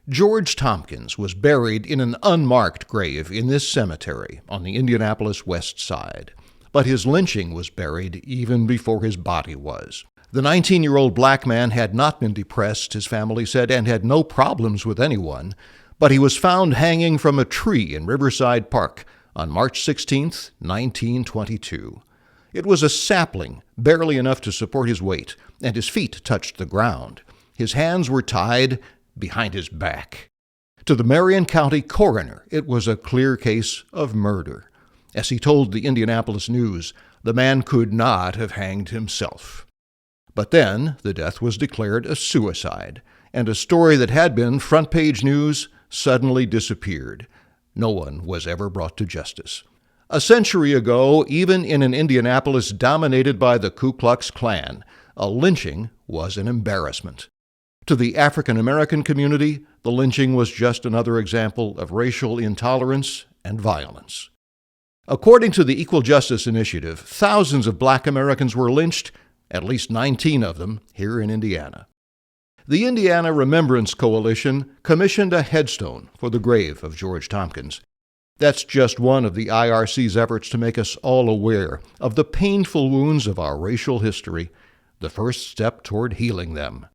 George Tomkins was buried in an unmarked grave in this cemetery on the Indianapolis West Side. But his lynching was buried even before his body was. The 19-year-old black man had not been depressed, his family said, and had no problems with anyone, but he was found hanging from a tree in Riverside Park on March 16, 1922. It was a sapling, barely enough to support his weight, and his feet touched the ground. His hands were tied behind his back. To the Marion County coroner, it was a clear case of murder. As he told the Indianapolis News, the man could not have hanged himself. But then the death was declared a suicide, and a story that had been front-page news suddenly disappeared. No one was ever brought to justice. A century ago, even in an Indianapolis dominated by the Ku Klux Klan, a lynching was an embarrassment. To the African American community, the lynching was just another example of racial intolerance and violence. According to the Equal Justice Initiative, thousands of black Americans were lynched, at least 19 of them here in Indiana. The Indiana Remembrance Coalition commissioned a headstone for the grave of George Tomkins. That's just one of the IRC's efforts to make us all aware of the painful wounds of our racial history, the first step toward healing them.